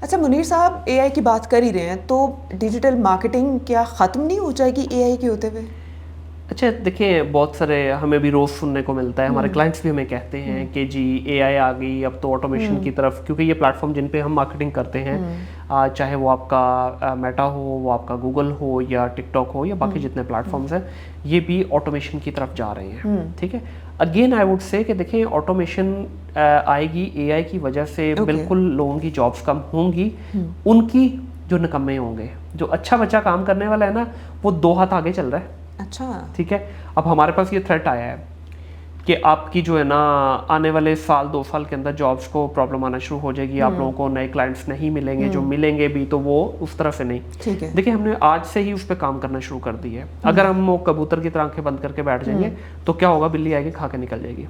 अच्छा मुनीर साहब, एआई की बात कर ही रहे हैं, तो डिजिटल मार्केटिंग क्या ख़त्म नहीं हो जाएगी एआई के होते हुए? अच्छा देखिए, बहुत सारे हमें भी रोज़ सुनने को मिलता है, हमारे क्लाइंट्स भी हमें कहते हैं कि जी एआई आ गई, अब तो ऑटोमेशन की तरफ, क्योंकि ये प्लेटफॉर्म जिन पे हम मार्केटिंग करते हैं, चाहे वो आपका मेटा हो, वो आपका गूगल हो या टिकटॉक हो या बाकी जितने प्लेटफॉर्म्स हैं, ये भी ऑटोमेशन की तरफ जा रहे हैं। ठीक है, अगेन आई वुड से कि देखिए ऑटोमेशन आएगी एआई की वजह से, बिल्कुल लोगों की जॉब्स कम होंगी, उनकी जो निकम्मे होंगे, जो अच्छा बच्चा काम करने वाला है ना, वो 2 हाथ आगे चल रहा है। अच्छा, ठीक है, अब हमारे पास ये थ्रेट आया है कि आपकी जो है ना आने वाले साल 2 साल के अंदर जॉब्स को प्रॉब्लम आना शुरू हो जाएगी, आप लोगों को नए क्लाइंट्स नहीं मिलेंगे, जो मिलेंगे भी तो वो उस तरह से नहीं। ठीक है। देखिए हमने आज से ही उस पर काम करना शुरू कर दिया है। अगर हम वो कबूतर की तरह आंखें बंद करके बैठ जाएंगे तो क्या होगा, बिल्ली आएगी खा के निकल जाएगी।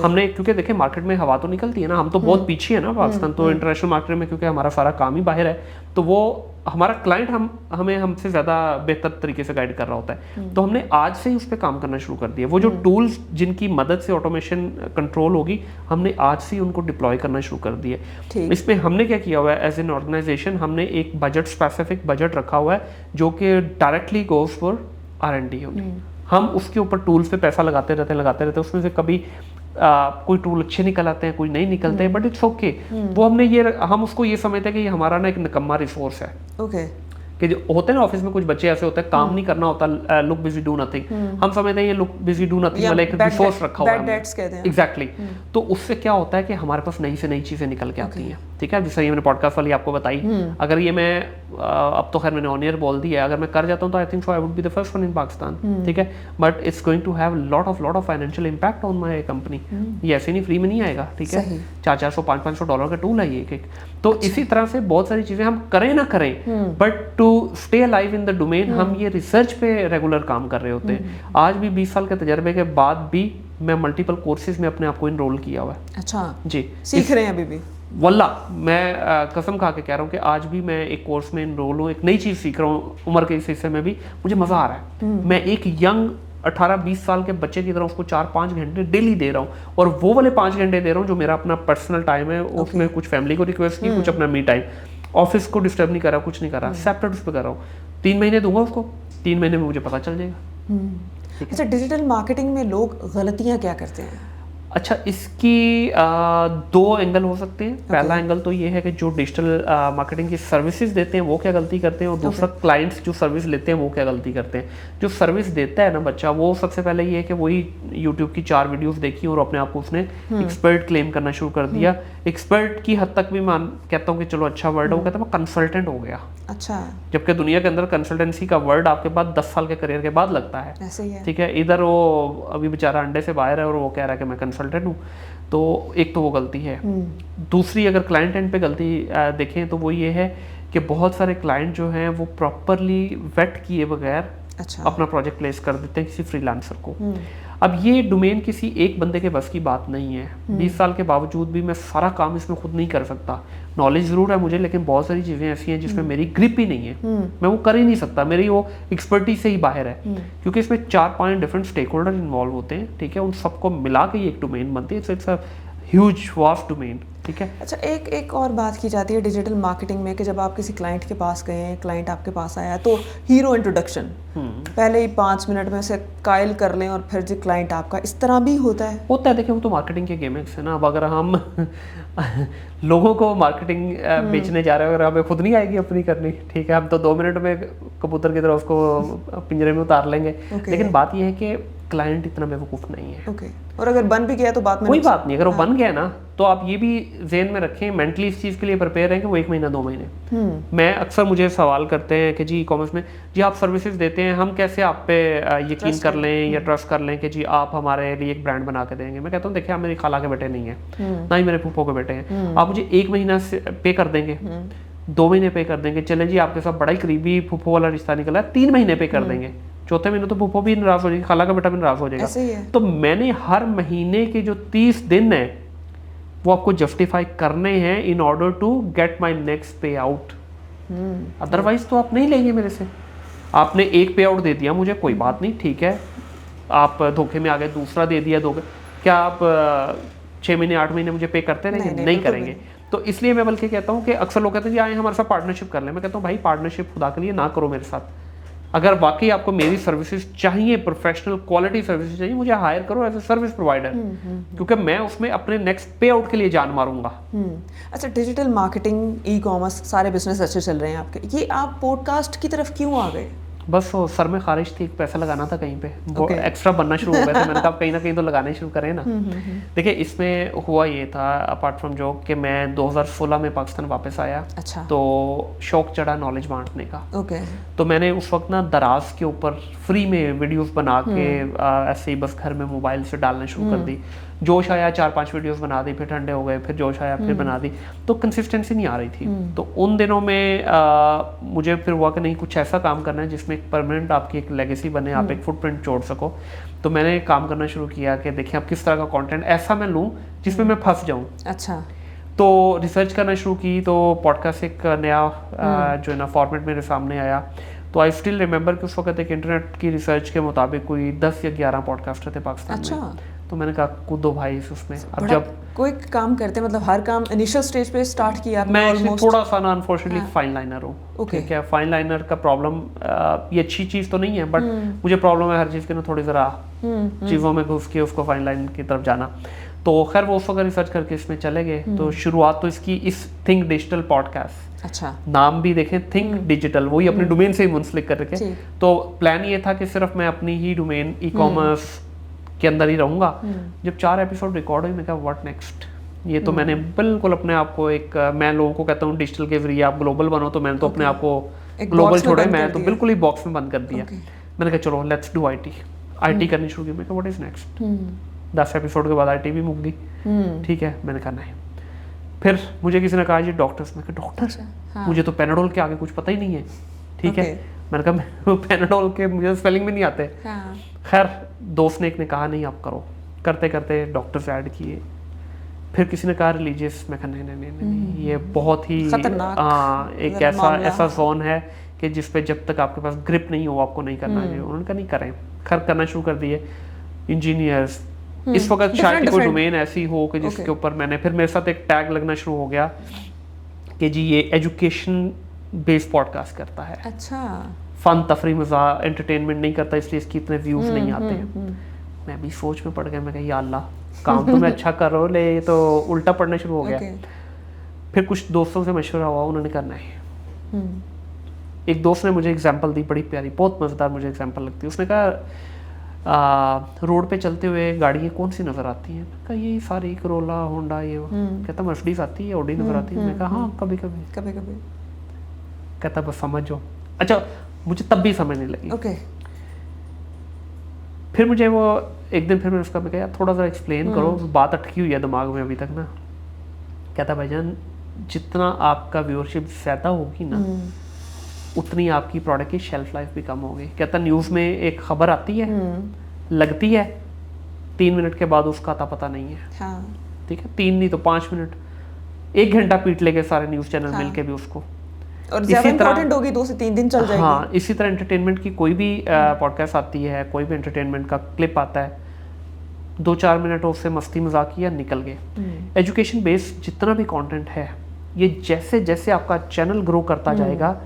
हमने, क्योंकि देखिए मार्केट में हवा तो निकलती है ना, हम तो बहुत पीछे है ना पाकिस्तान तो इंटरनेशनल मार्केट में, क्योंकि हमारा सारा काम ही बाहर है, तो वो हमारा क्लाइंट हमें हमसे ज़्यादा बेहतर तरीके से गाइड कर रहा होता है। तो हमने आज से ही उस पर काम करना शुरू कर दिया। वो जो टूल्स जिनकी मदद से ऑटोमेशन कंट्रोल होगी, हमने आज से ही उनको डिप्लॉय करना शुरू कर दिया। इसमें हमने क्या किया हुआ है, एज एन ऑर्गेनाइजेशन हमने एक बजट, स्पेसिफिक बजट रखा हुआ है जो कि डायरेक्टली गोज फॉर R&D होगी। हम उसके ऊपर टूल्स पे पैसा लगाते रहते, उसमें से कभी कोई टूल अच्छे निकल आते हैं, कोई नहीं निकलते हैं, बट इट्स ओके। वो हम उसको ये समझते हैं कि ये हमारा ना एक निकम्मा रिसोर्स है। ओके। कि जो होते हैं ना ऑफिस में कुछ बच्चे ऐसे होते हैं, काम नहीं करना होता, लुक बिजी डू नथिंग, हम समझते हैं ये लुक बिजी डू नथिंग वाला एक रिसोर्स रखा हुआ है। एग्जैक्टली। तो उससे क्या होता है कि हमारे पास नई से नई चीजें निकल के आती हैं। ठीक है, जैसे ये मैंने पॉडकास्ट वाली आपको बताई, अगर ये मैं अब तो खैर मैंने ऑन ईयर बोल दिया है, अगर मैं कर जाता हूँ तो I think so I would be the first one in Pakistan. ठीक है, but it's going to have lot of financial impact on my company. ये ऐसे नहीं फ्री में नहीं आएगा। ठीक है, $400-500 $500 का टूल है ये एक। तो इसी तरह से बहुत सारी चीजें हम करें ना करें, but to stay alive in the domain, हम ये रिसर्च पे रेगुलर काम कर रहे होते हैं। आज भी 20 साल के तजर्बे के बाद भी मैं मल्टीपल कोर्सेज में अपने आप को इनरोल किया हुआ है। अच्छा जी, सीख रहे हैं अभी भी? वल्ला मैं कसम खा के कह रहा हूँ कि आज भी मैं एक कोर्स में इनरोल हूँ, एक नई चीज़ सीख रहा हूँ। उम्र के इस हिस्से में भी मुझे मज़ा आ रहा है। मैं एक यंग 18-20 साल के बच्चे की तरह उसको 4-5 घंटे डेली दे रहा हूँ, और वो वाले 5 घंटे दे रहा हूँ जो मेरा अपना पर्सनल टाइम है। उसमें कुछ फैमिली को रिक्वेस्ट की, कुछ अपना मी टाइम, ऑफिस को डिस्टर्ब नहीं कर रहा, कुछ नहीं कर रहा, सेपरेट उस पर कर रहा हूँ। 3 महीने दूंगा उसको, 3 महीने में मुझे पता चल जाएगा। अच्छा, डिजिटल मार्केटिंग में लोग गलतियाँ क्या करते हैं? अच्छा, इसकी 2 एंगल हो सकते हैं। पहला एंगल तो ये है कि जो डिजिटल मार्केटिंग की सर्विसेज देते हैं वो क्या गलती करते हैं, और दूसरा क्लाइंट्स जो सर्विस लेते हैं वो क्या गलती करते हैं। जो सर्विस देता है ना बच्चा, वो सबसे पहले ये है कि वही यूट्यूब की 4 वीडियोस देखी और अपने आप को उसने एक्सपर्ट क्लेम करना शुरू कर दिया। एक्सपर्ट की हद तक भी मैं कहता हूँ कि चलो अच्छा वर्ड है, वो कहता है मैं कंसल्टेंट हो गया। अच्छा, जबकि दुनिया के अंदर कंसल्टेंसी का वर्ड आपके पास 10 साल के करियर के बाद लगता है। ऐसे ही है। ठीक है, इधर वो अभी बेचारा अंडे से बाहर है और वो कह रहा है कि मैं कंसल्टेंट हूँ। तो एक तो वो गलती है। दूसरी अगर क्लाइंट एंड पे गलती देखें तो वो ये है कि बहुत सारे क्लाइंट जो हैं वो प्रॉपरली वेट किए बगैर अपना प्रोजेक्ट प्लेस कर देते हैं किसी फ्रीलांसर को। अब ये डोमेन किसी एक बंदे के बस की बात नहीं है। 20 साल के बावजूद भी मैं सारा काम इसमें खुद नहीं कर सकता। नॉलेज ज़रूर है मुझे, लेकिन बहुत सारी चीज़ें ऐसी हैं जिसमें मेरी ग्रिप ही नहीं है, मैं वो कर ही नहीं सकता, मेरी वो एक्सपर्टीज से ही बाहर है। क्योंकि इसमें 4-5 डिफरेंट स्टेक होल्डर इन्वॉल्व होते हैं। ठीक है, उन सबको मिला के ये एक डोमेन बनती है। It's a huge vast domain. ठीक है। अच्छा, एक और बात की जाती है डिजिटल मार्केटिंग में कि जब आप किसी क्लाइंट के पास गए हैं, क्लाइंट आपके पास आया तो हीरो इंट्रोडक्शन पहले ही 5 मिनट में से कायल कर लें और फिर जो क्लाइंट आपका, इस तरह भी होता है। देखिए वो तो मार्केटिंग के गेमिक्स है ना। अब अगर हम लोगों को मार्केटिंग बेचने जा रहे हैं, अगर हमें खुद नहीं आएगी अपनी करनी, ठीक है, हम तो 2 मिनट में कबूतर की तरह उसको पिंजरे में उतार लेंगे। लेकिन बात यह है कि क्लाइंट इतना बेवकूफ़ नहीं है। और अगर बन भी गया तो बात में कोई बात नहीं, अगर वो बन गया ना तो आप ये भी ज़हन में रखें, मेंटली इस चीज़ के लिए प्रिपेयर हैं कि वो 1 महीना 2 महीने। मैं अक्सर मुझे सवाल करते हैं कि जी ई-कॉमर्स में जी आप सर्विसेज देते हैं, हम कैसे आप पे यकीन कर लें या ट्रस्ट कर लें कि जी आप हमारे लिए एक ब्रांड बना के देंगे। मैं कहता हूँ देखिए आप मेरी खाला के बेटे नहीं है, ना ही मेरे फूफो के बेटे हैं। आप मुझे 1 महीना से पे कर देंगे, 2 महीने पे कर देंगे, चलें जी आपके साथ बड़ा ही करीबी फूफो वाला रिश्ता निकला है, 3 महीने पे कर देंगे, 4थे महीने तो फूफो भी नाराज हो जाएगी, खाला का बेटा भी नाराज हो जाएगा। तो मैंने हर महीने के जो 30 दिन है वो आपको जस्टिफाई करने हैं in order to get my next pay out. Otherwise तो आप नहीं लेंगे मेरे से। आपने एक पे आउट दे दिया मुझे, कोई बात नहीं, ठीक है, आप धोखे में आ गए, दूसरा दे दिया धोखे, क्या आप 6 महीने 8 महीने मुझे पे करते रहेंगे? नहीं करेंगे। तो इसलिए मैं बल्कि कहता हूँ कि अक्सर लोग कहते हैं जी आए हमारे साथ पार्टनरशिप कर लें। मैं कहता हूँ भाई पार्टनरशिप खुदा के लिए ना करो मेरे साथ। अगर वाकई आपको मेरी सर्विसेज चाहिए, प्रोफेशनल क्वालिटी सर्विसेज चाहिए, मुझे हायर करो एज ए सर्विस प्रोवाइडर, क्योंकि मैं उसमें अपने नेक्स्ट पे आउट के लिए जान मारूंगा। अच्छा, डिजिटल मार्केटिंग, ई कॉमर्स, सारे बिजनेस अच्छे चल रहे हैं आपके, ये आप पॉडकास्ट की तरफ क्यों आ गए? बस वो सर में खारिश थी, पैसा लगाना था कहीं पे, वो एक्स्ट्रा बनना शुरू हो गया था। मैंने कहा कहीं ना कहीं तो लगाने शुरू करें ना। देखिए इसमें हुआ ये था, अपार्ट फ्रॉम जॉब, कि मैं 2016 में पाकिस्तान वापस आया। अच्छा। तो शौक चढ़ा नॉलेज बांटने का। ओके। तो मैंने उस वक्त ना दराज के ऊपर फ्री में वीडियोस बना के ऐसे ही बस घर में मोबाइल से डालना शुरू कर दी। जोश आया, 4-5 वीडियोस बना दी, फिर ठंडे हो गए, फिर जोश आया, फिर बना दी, तो कंसिस्टेंसी नहीं आ रही थी। तो उन दिनों में मुझे फिर हुआ कि नहीं, कुछ ऐसा काम करना है जिसमें एक परमानेंट आपकी एक लेगेसी बने, आप एक फुटप्रिंट छोड़ सको। तो मैंने काम करना शुरू किया कि देखिए आप किस तरह का कंटेंट ऐसा मैं लूँ जिसमें मैं फंस जाऊँ। अच्छा। तो रिसर्च करना शुरू की, तो पॉडकास्ट एक नया जो है ना फॉर्मेट मेरे सामने आया। तो आई स्टिल रिमेंबर कि उस वक्त एक इंटरनेट की रिसर्च के मुताबिक कोई 10 या 11 पॉडकास्टर थे पाकिस्तान में। तो मैंने कहा कूदो भाई उसमें। अब जब कोई काम करते, मतलब हर काम इनिशियल स्टेज पे स्टार्ट किया आपने? मैं थोड़ा सा ना अनफॉर्चुनेटली फाइन लाइनर हूँ। ठीक है, फाइन लाइनर का प्रॉब्लम, ये अच्छी चीज़ तो नहीं है, बट मुझे प्रॉब्लम है हर चीज़ के ना थोड़ी ज़रा चीज़ों में घुस के उसको फाइन लाइन की तरफ जाना। तो खैर वो उस वक्त रिसर्च करके इसमें चले गए। तो शुरुआत तो इसकी इस थिंक डिजिटल पॉडकास्ट, अच्छा, नाम भी देखें थिंक डिजिटल, वही अपने डोमेन से ही मुंसलिक करके। तो प्लान ये था कि सिर्फ मैं अपनी ही डोमेन ई कॉमर्स के अंदर ही रहूँगा। जब 4 एपिसोड रिकॉर्ड हुई, मैं कहा व्हाट नेक्स्ट। ये तो मैंने बिल्कुल अपने आप को एक, मैं लोगों को कहता हूँ डिजिटल के जरिए आप ग्लोबल बनो, तो मैंने तो अपने आप को ग्लोबल छोड़े, मैं तो बिल्कुल ही बॉक्स में बंद कर दिया। मैंने कहा चलो लेट्स डू IT करनी शुरू की। मैं कहा व्हाट इज नेक्स्ट। 10 एपिसोड के बाद IT भी मुक गई। ठीक है, मैंने कहा नहीं। फिर मुझे किसी ने कहा जी डॉक्टर्स, मैं कहा डॉक्टर, मुझे तो पेनाडोल के आगे कुछ पता ही नहीं है। ठीक है, मैंने कहा पेनाडोल के मुझे स्पेलिंग भी नहीं आते। खैर दोस्त ने एक ने कहा नहीं आप करो, करते करते डॉक्टर्स ऐड किए। फिर किसी ने कहा रिलीजियस, मैं कहा नहीं, ये बहुत ही एक ऐसा जोन है कि जिस पे जब तक आपके पास ग्रिप नहीं हो आपको नहीं करना चाहिए। उन्होंने कहा नहीं करें। खैर करना शुरू कर दिए। इंजीनियर्स, इस वक्त शायद कोई डोमेन ऐसी हो कि जिसके ऊपर मैंने, फिर मेरे साथ एक टैग लगना शुरू हो गया कि जी ये एजुकेशन बेस्ड पॉडकास्ट करता है। अच्छा। फन, तफरी, मज़ा, एंटरटेनमेंट नहीं करता, इसलिए इसके इतने व्यूज नहीं आते हैं। मैं भी सोच में पड़ गया। मैं कहा या अल्लाह, काम तो मैं अच्छा कर रहा हूँ, ले तो उल्टा पड़ना शुरू हो गया। फिर कुछ दोस्तों से मशवरा हुआ, उन्होंने करना है। एक दोस्त ने मुझे एग्जांपल दी, बड़ी प्यारी, बहुत मज़ेदार मुझे एग्जांपल लगती है। उसने कहा रोड पे चलते हुए गाड़ियाँ कौन सी नज़र आती हैं? कहा ये सारी करोला, होंडा, ये। कहता मर्सिडीज आती है, ऑडी नज़र आती है। मैं कहा हाँ कभी कभी। कहता बस समझो। अच्छा, मुझे तब भी समझ नहीं लगी। फिर मुझे वो एक दिन फिर मैंने उसका मैं कहा थोड़ा सा एक्सप्लेन करो, बात अटकी हुई है दिमाग में अभी तक ना। कहता भाईजान जितना आपका व्यूअरशिप ज़्यादा होगी ना, उतनी आपकी प्रोडक्ट की शेल्फ लाइफ भी कम होगी। कहता न्यूज़ में एक खबर आती है, लगती है, 3 मिनट के बाद उसका आता पता नहीं है। ठीक है, 3 नहीं तो 5 मिनट, 1 घंटा पीट लेके सारे न्यूज़ चैनल मिलके भी उसको, और ज़्यादा इंपॉर्टेंट होगी 2 से 3 दिन चल जाएगी। हाँ, इसी तरह एंटरटेनमेंट की कोई भी पॉडकास्ट आती है, कोई भी एंटरटेनमेंट का क्लिप आता है, 2-4 मिनट उससे मस्ती मजाक किया, निकल गए। एजुकेशन बेस्ड जितना भी कंटेंट है, ये जैसे जैसे आपका चैनल ग्रो करता जाएगा,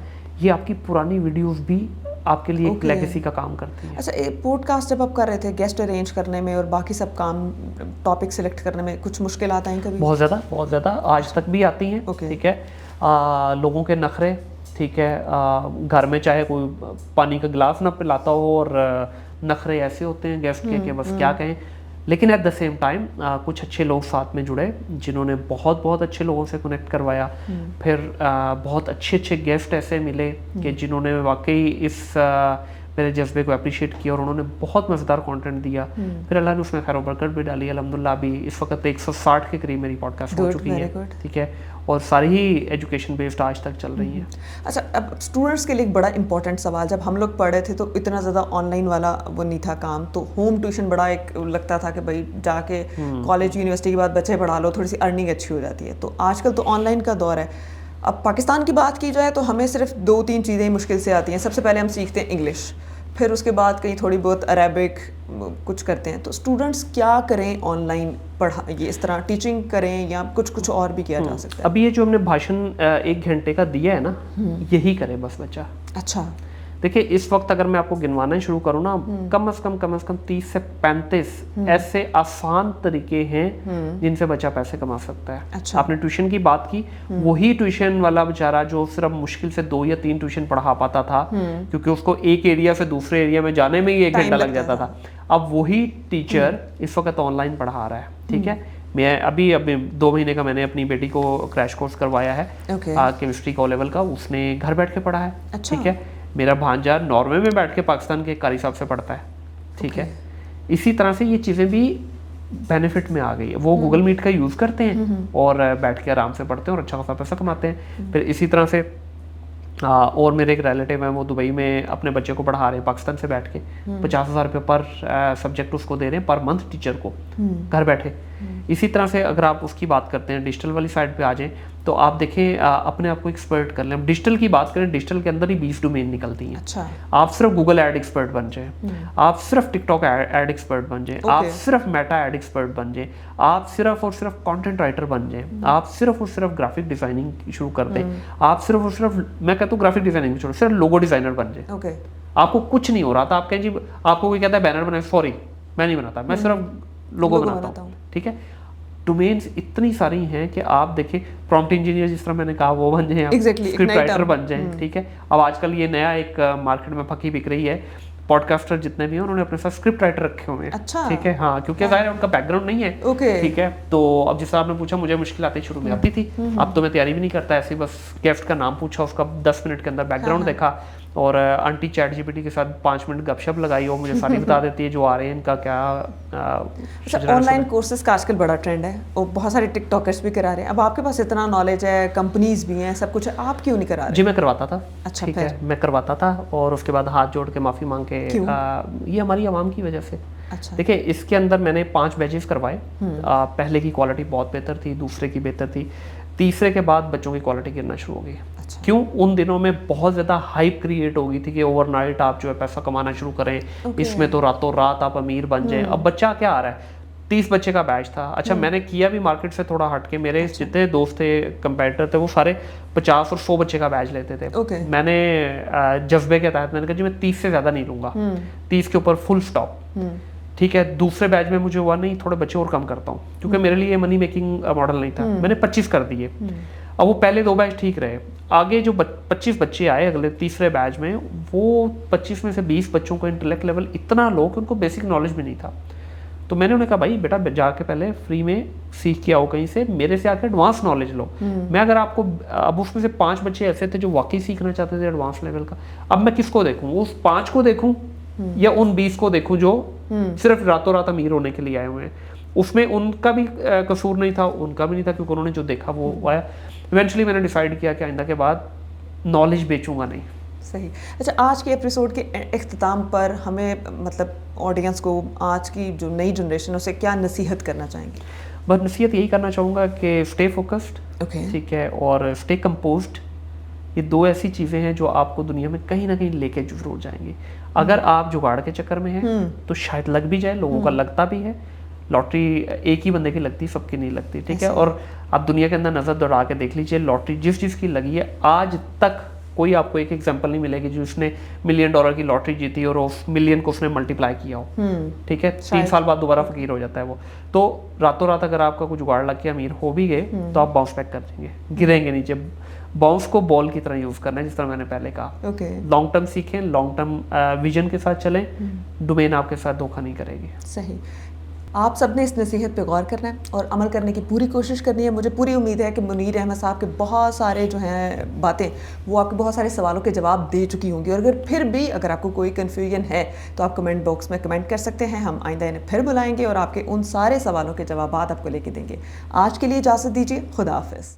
ये आपकी पुरानी वीडियोस भी आपके लिए एक लेगेसी का काम करती है। अच्छा, एक पॉडकास्ट जब आप कर रहे थे, गेस्ट अरेंज करने में और बाकी सब काम, टॉपिक सिलेक्ट करने में कुछ मुश्किल आता है कभी? बहुत ज़्यादा आज तक भी आती हैं। ठीक है, लोगों के नखरे, ठीक है, घर में चाहे कोई पानी का गिलास ना पिलाता हो और नखरे ऐसे होते हैं गेस्ट के कि बस क्या कहें। लेकिन एट द सेम टाइम कुछ अच्छे लोग साथ में जुड़े, जिन्होंने बहुत अच्छे लोगों से कनेक्ट करवाया। फिर बहुत अच्छे गेस्ट ऐसे मिले कि जिन्होंने वाकई इस मेरे जज्बे को अप्रिशिएट किया और उन्होंने बहुत मज़ेदार कंटेंट दिया। फिर अल्लाह ने उसमें खैर बरकत भी डाली। अल्हम्दुलिल्लाह अभी इस वक्त 160 के करीब मेरी पॉडकास्ट हो चुकी है। ठीक है, और सारी ही एजुकेशन बेस्ड आज तक चल रही हैं। अच्छा, अब स्टूडेंट्स के लिए एक बड़ा इंपॉर्टेंट सवाल, जब हम लोग पढ़े थे तो इतना ज़्यादा ऑनलाइन वाला वो नहीं था काम, तो होम ट्यूशन बड़ा एक लगता था कि भाई जाके कॉलेज यूनिवर्सिटी के बाद बच्चे पढ़ा लो, थोड़ी सी अर्निंग अच्छी हो जाती है। तो आजकल तो ऑनलाइन का दौर है। अब पाकिस्तान की बात की जाए तो हमें सिर्फ 2-3 चीज़ें मुश्किल से आती हैं। सबसे पहले हम सीखते हैं इंग्लिश, फिर उसके बाद कहीं थोड़ी बहुत अरेबिक कुछ करते हैं, तो स्टूडेंट्स क्या करें ऑनलाइन पढ़ा, ये इस तरह टीचिंग करें या कुछ और भी किया जा सकता है? अभी ये जो हमने भाषण 1 घंटे का दिया है ना, यही करे बस बच्चा। अच्छा। देखिए इस वक्त अगर मैं आपको गिनवाना शुरू करूँ ना, कम से कम 30 से 35 ऐसे आसान तरीके हैं जिनसे बच्चा पैसे कमा सकता है। अच्छा। आपने ट्यूशन की बात की, वही ट्यूशन वाला बेचारा जो सिर्फ मुश्किल से 2 या 3 ट्यूशन पढ़ा पाता था, क्योंकि उसको एक एरिया से दूसरे एरिया में जाने में ही 1 घंटा लग जाता था, अब वही टीचर इस वक्त ऑनलाइन पढ़ा रहा है। ठीक है, मैं अभी 2 महीने का मैंने अपनी बेटी को क्रैश कोर्स करवाया है केमिस्ट्री का लेवल का, उसने घर बैठ के पढ़ा है। अच्छा। ठीक है, मेरा भांजा नॉर्वे में बैठ के पाकिस्तान के कारी साहब से पढ़ता है। ठीक है, इसी तरह से ये चीज़ें भी बेनिफिट में आ गई है। वो गूगल मीट का यूज़ करते हैं और बैठ के आराम से पढ़ते हैं और अच्छा खासा पैसा कमाते हैं। फिर इसी तरह से और मेरे एक रिलेटिव हैं, वो दुबई में अपने बच्चे को पढ़ा रहे हैं पाकिस्तान से बैठ के, 50,000 रुपये पर सब्जेक्ट उसको दे रहे हैं पर मंथ टीचर को, घर बैठे। इसी तरह से अगर आप उसकी बात करते हैं डिजिटल वाली साइड पे आ जाएं, तो आप देखें अपने आप को एक्सपर्ट कर लें। डिजिटल की बात करें, डिजिटल के अंदर ही 20 डोमेन निकलती हैं। अच्छा। आप सिर्फ गूगल एड एक्सपर्ट बन जाएं, आप सिर्फ टिकटॉक एड एक्सपर्ट बन जाएं, आप सिर्फ मेटा एड एक्सपर्ट बन जाएं, आप सिर्फ और सिर्फ कंटेंट राइटर बन जाएं, आप सिर्फ और सिर्फ ग्राफिक डिजाइनिंग शुरू कर दें, आप सिर्फ और सिर्फ, मैं कहता हूँ ग्राफिक डिजाइनिंग छोड़ो, सिर्फ लोगो डिजाइनर बन जाए। आपको कुछ नहीं हो रहा था, आप कहें जी, आपको कोई कहता है बैनर बनाए, सॉरी मैं नहीं बनाता, मैं सिर्फ लोगो बनाता हूँ। ठीक है, डोमेन्स इतनी सारी हैं कि आप देखें, प्रॉम्प्ट इंजीनियर जिस तरह मैंने कहा वो बन जाएं, स्क्रिप्ट राइटर बन जाएं। ठीक है, अब आजकल ये नया एक मार्केट में फकी बिक रही है, पॉडकास्टर जितने भी हैं उन्होंने अपने साथ स्क्रिप्ट राइटर रखे हुए हैं। अच्छा। ठीक है, हाँ, क्योंकि जाहिर है उनका बैकग्राउंड नहीं है। ठीक है, तो अब जिस आपने पूछा, मुझे मुश्किल आती शुरू में आती थी, अब तो मैं तैयारी भी नहीं करता, ऐसे बस गेस्ट का नाम पूछा, उसका 10 मिनट के अंदर बैकग्राउंड देखा और आंटी चैट जीपीटी के साथ 5 मिनट गपशप लगाई, वो मुझे सारी बता देती है जो आ रहे हैं इनका क्या। ऑनलाइन कोर्सेस का आजकल बड़ा ट्रेंड है और बहुत सारे टिकटॉकर्स भी करा रहे हैं। अब आपके पास इतना नॉलेज है, कंपनीज भी हैं, सब कुछ है, आप क्यों नहीं करा रहे? जी मैं करवाता था। अच्छा। ठीक है, मैं करवाता था और उसके बाद हाथ जोड़ के माफ़ी मांग के, ये हमारी आवाम की वजह से। अच्छा। देखिए इसके अंदर मैंने 5 बैचेस करवाए। पहले की क्वालिटी बहुत बेहतर थी, दूसरे की बेहतर थी, तीसरे के बाद बच्चों की क्वालिटी गिरना शुरू हो गई। अच्छा। क्यों? उन दिनों में बहुत ज़्यादा हाइप क्रिएट हो गई थी कि ओवरनाइट आप जो है पैसा कमाना शुरू करें, इसमें तो रातों रात आप अमीर बन जाएं। अब बच्चा क्या आ रहा है, 30 बच्चे का बैच था। अच्छा, मैंने किया भी मार्केट से थोड़ा हट के, मेरे जितने दोस्त थे, कंपेटिटर थे, वो सारे 50 और 100 बच्चे का बैच लेते थे। मैंने जज्बे के तहत मैंने कहा जी मैं 30 से ज़्यादा नहीं लूँगा, 30 के ऊपर फुल स्टॉप। ठीक है, दूसरे बैच में मुझे हुआ नहीं, थोड़े बच्चे और कम करता हूँ, क्योंकि मेरे लिए मनी मेकिंग मॉडल नहीं था। मैंने 25 कर दिए। अब वो पहले 2 बैच ठीक रहे, आगे जो 25 बच्चे आए अगले तीसरे बैच में, वो 25 में से 20 बच्चों को इंटेलेक्ट लेवल इतना लो कि उनको बेसिक नॉलेज भी नहीं था। तो मैंने उन्हें कहा भाई बेटा जाके पहले फ्री में सीख के आओ कहीं से, मेरे से आके एडवांस नॉलेज लो। मैं अगर आपको, अब उसमें से 5 बच्चे ऐसे थे जो वाकई सीखना चाहते थे एडवांस लेवल का, अब मैं किसको देखूँ? उस 5 को देखूँ या उन 20 को देखूँ जो सिर्फ रातों रात अमीर होने के लिए आए हुए हैं? उसमें उनका भी कसूर नहीं था, उनका भी नहीं था, क्योंकि उन्होंने जो देखा वो आया। इवेंचुअली मैंने डिसाइड किया कि आइंदा के बाद नॉलेज बेचूंगा नहीं। सही। अच्छा, आज के एपिसोड के इख्तिताम पर हमें, मतलब ऑडियंस को, आज की जो नई जनरेशन है उसे क्या नसीहत करना चाहेंगे? बस नसीहत यही करना चाहूँगा कि स्टे फोकस्ड। ठीक है, और स्टे कंपोज्ड। ये 2 ऐसी चीज़ें हैं जो आपको दुनिया में कहीं ना कहीं लेके जरूर जाएंगी। अगर आप जुगाड़ के चक्कर में हैं तो शायद लग भी जाए, लोगों का लगता भी है। लॉटरी एक ही बंदे की लगती, सबकी नहीं लगती। ठीक है, और आप दुनिया के अंदर नज़र दौड़ा के देख लीजिए, लॉटरी जिस चीज़ की लगी है, आज तक कोई आपको एक एग्जांपल नहीं मिलेगी जिसने $1 मिलियन की लॉटरी जीती और उस मिलियन को उसने मल्टीप्लाई किया हो। ठीक है, 3 साल बाद दोबारा फकीर हो जाता है वो। तो रातों रात अगर आपका कुछ जुगाड़ लग के अमीर हो भी गए तो आप बाउंस बैक कर देंगे, गिरेंगे नीचे। बाउंस को बॉल की तरह यूज़ करना है, जिस तरह मैंने पहले कहा। लॉन्ग टर्म सीखें, लॉन्ग टर्म विजन के साथ चलें, डोमेन आपके साथ धोखा नहीं करेगी। सही। आप सब ने इस नसीहत पे गौर करना है और अमल करने की पूरी कोशिश करनी है। मुझे पूरी उम्मीद है कि मुनीर अहमद साहब के बहुत सारे जो हैं बातें, वो आपके बहुत सारे सवालों के जवाब दे चुकी होंगी। और अगर फिर भी अगर आपको कोई कन्फ्यूजन है तो आप कमेंट बॉक्स में कमेंट कर सकते हैं। हम आइंदा इन्हें फिर बुलाएंगे और आपके उन सारे सवालों के जवाब आपको लेके देंगे। आज के लिए इजाज़त दीजिए, खुदा हाफिज़।